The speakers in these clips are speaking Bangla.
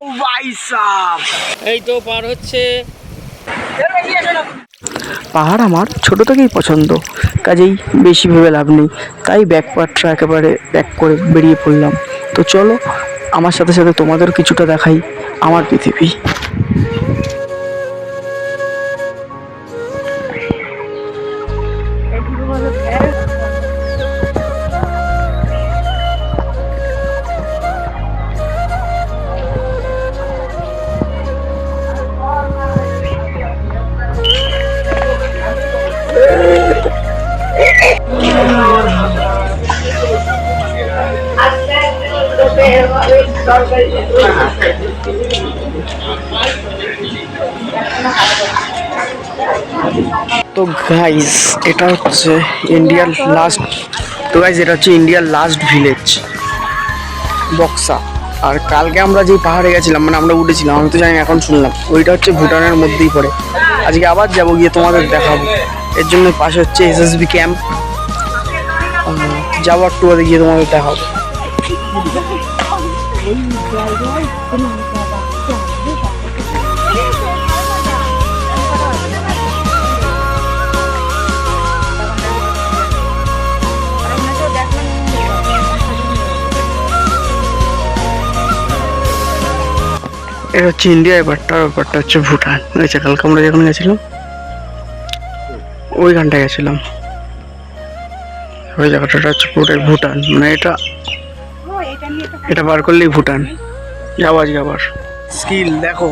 ভাই সাব এই তো পার হচ্ছে। পাহাড় আমার ছোট থেকেই পছন্দ, কাজেই বেশি ভেবে লাভ নেই, তাই ব্যাকপার্টটা একেবারে ব্যাক করে বেরিয়ে পড়লাম। তো চলো আমার সাথে সাথে তোমাদের কিছুটা দেখাই আমার পৃথিবী। তো গাইস এটা হচ্ছে ইন্ডিয়ার লাস্ট ভিলেজ বক্সা। আর কালকে আমরা যে পাহাড়ে গেছিলাম, মানে আমরা উঠেছিলাম, আমি তো জানি এখন শুনলাম ওইটা হচ্ছে ভুটানের মধ্যেই পড়ে। আজকে আবার যাবো, গিয়ে তোমাদের দেখাবো। এর জন্য পাশে হচ্ছে SSB ক্যাম্প, যাবো একটু বাদে গিয়ে তোমাদের দেখাবো। এটা হচ্ছে ইন্ডিয়া, ব্যাপারটা হচ্ছে ভুটান। কালকে আমরা যখন গেছিলাম ওইখানটায় গেছিলাম, ওই জায়গাটা হচ্ছে পুরোটাই ভুটান। মানে এটা বার করলেই ভুটান। যাবো আজকে আবার। স্কিল দেখো,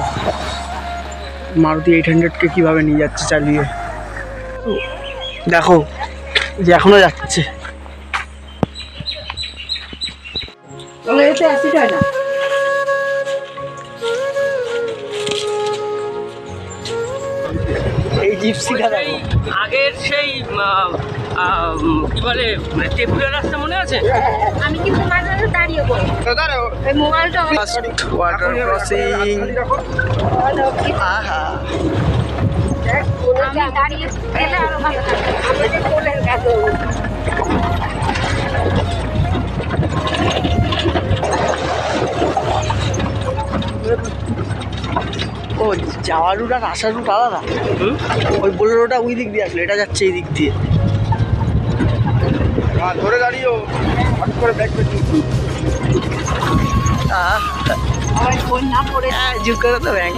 মারুতি 800-কে কিভাবে নিয়ে যাচ্ছে চালিয়ে, দেখো যে এখনো যাচ্ছে। এই জিপসিটা আগের সেই কি বলে টেপুরা রাস্তা মনে আছে? আমি কি মোবাইলটা দাঁড়িয়ে বলি, এই মোবাইলটা ওয়াটার ক্রসিং। আহা আমি দাঁড়িয়ে গেলে আরো ভালো লাগে, কোলের কাছে। ও যাওয়ার রুট আর আসার রুট আলাদা। ওই বোলেরোটা ওই দিক দিয়ে আসলো, এটা যাচ্ছে এই দিক দিয়ে। ধরে দাঁড়িয়েও হট করে ব্যাক করে জুট করে তো ব্যাংক।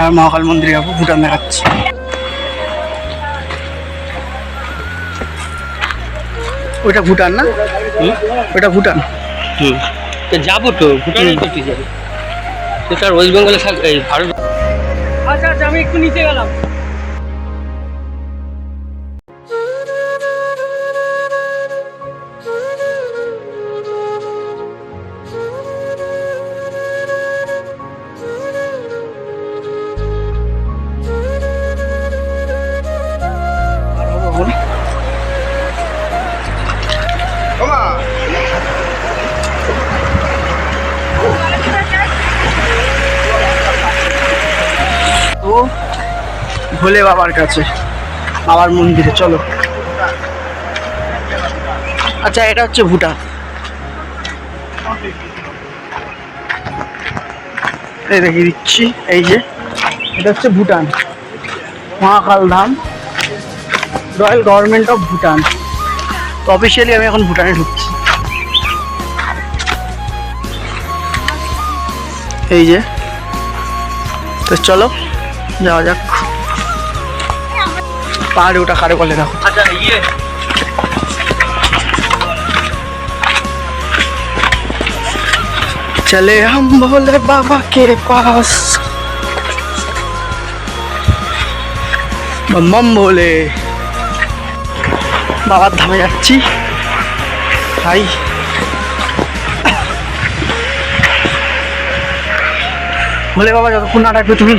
আর মহাকাল মন্দিরে যাবো, ভুটান দেখাচ্ছি। ওইটা ভুটান না? ওইটা ভুটান। যাবো তো ভুটানে করতে যাবো, সেটা ওয়েস্ট বেঙ্গলের ভারত। আচ্ছা আচ্ছা, আমি একটু নিচে গেলাম। তো ভোলে বাবার কাছে, বাবার মন্দিরে চলো। আচ্ছা এটা হচ্ছে ভুটান, এই দেখিয়ে দিচ্ছি। এই যে এটা হচ্ছে ভুটান, মহাকাল ধাম, রয়্যাল গভর্নমেন্ট অফ ভুটান। তো অফিসিয়ালি আমি এখন ভুটানে ঢুকছি। এই যে, তো চলো যাওয়া যাক। পাহাড়ে ওটা কারে বলে দেখো। আচ্ছা चले हम भोले बाबा के पास, बम बम भोले। বাবার ধামে যাচ্ছি। ভাই বলে বাবা যতক্ষণ না ডাকবে তুমি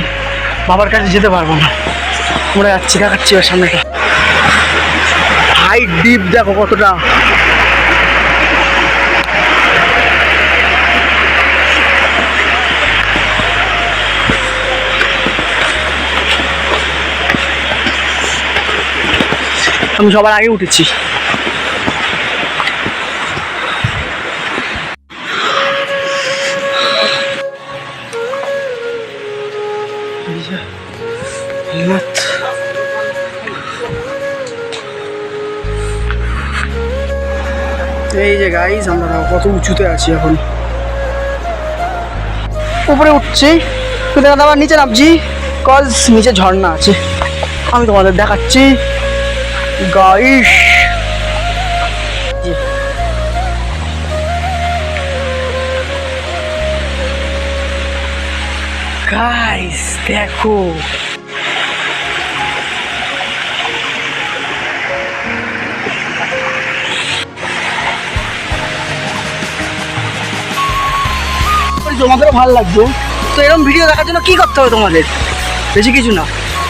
বাবার কাছে যেতে পারবো না। আমরা যাচ্ছি, দেখাচ্ছি ওর সামনেটা। হাই ডিপ দেখো কতটা। আমি সবার আগে উঠেছি। এই যে গাইস আমরা কত উঁচুতে আছি এখন। উপরে উঠছি কিন্তু আবার নিচে নামছি, কজ নিচে ঝর্ণা আছে। আমি তোমাদের দেখাচ্ছি গাইস। গাইস দেখো তোমাদেরও ভালো লাগবে। তো এরকম ভিডিও দেখার জন্য কি করতে হবে তোমাদের? বেশি কিছু না,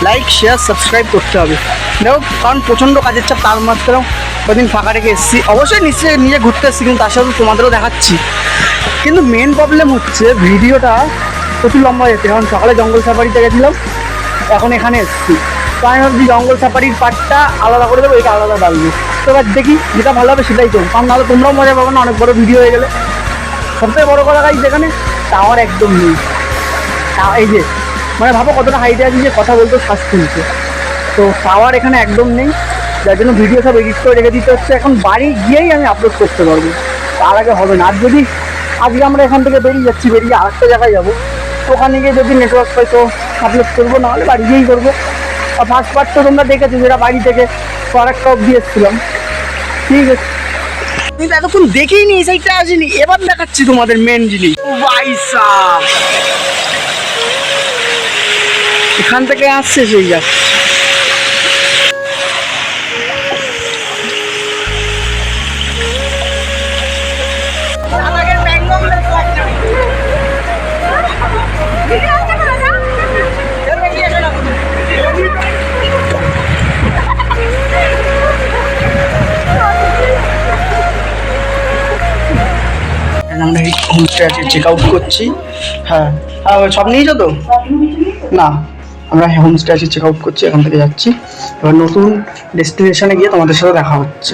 লাইক শেয়ার সাবস্ক্রাইব করতে হবে। দেখো কারণ প্রচণ্ড কাজের চাপ, তার মাত্রাও কদিন ফাঁকা রেখে এসেছি। অবশ্যই নিশ্চয়ই নিজে ঘুরতে এসেছি, কিন্তু তার সাথে তোমাদেরও দেখাচ্ছি। কিন্তু মেন প্রবলেম হচ্ছে ভিডিওটা প্রচুর লম্বা যেতে। কারণ সকালে জঙ্গল সাফারিতে গেছিলাম, এখন এখানে এসেছি। তো আমি ভাবছি জঙ্গল সাফারির পার্টটা আলাদা করে দেবো, এটা আলাদা ডালবো। তো এবার দেখি যেটা ভালো হবে সেটাই করবো, কারণ নাহলে তোমরাও মজা পাবো না, অনেক বড় ভিডিও হয়ে গেলে। সবথেকে বড় কথা গাইস এখানে টাওয়ার একদম নেই। এই যে মানে ভাবো কতটা হাইটে আছি যে কথা বলতে শ্বাস তুলছে। তো টাওয়ার এখানে একদম নেই, যার জন্য ভিডিও সব এডিট করে রেখে দিতে হচ্ছে। এখন বাড়ি গিয়েই আমি আপলোড করতে পারবো, তার আগে হবে না। আর যদি আজকে আমরা এখান থেকে বেরিয়ে যাচ্ছি, বেরিয়ে আরেকটা জায়গায় যাবো, ওখানে গিয়ে যদি নেটওয়ার্ক পাই তো আপলোড করবো, নাহলে বাড়ি গিয়েই করবো। আর ফার্স্ট পার্ট তো তোমরা দেখেছো, যেটা বাড়ি থেকে আরেকটা অব্দি এসেছিলাম। ঠিক আছে, কিন্তু এতক্ষণ দেখেই নি, এই সাইডটা আসিনি। এবার দেখাচ্ছি তোমাদের মেন জিনিস। এখান থেকে আসছে সেই যাচ্ছে। আমরা এই হোমস্টে আছে চেক আউট করছি। হ্যাঁ সব নিয়েছো তো? না, আমরা হোমস্টে আছে চেক আউট করছি, এখান থেকে যাচ্ছি। এবার নতুন ডেস্টিনেশনে গিয়ে তোমাদের সাথে দেখা হচ্ছে।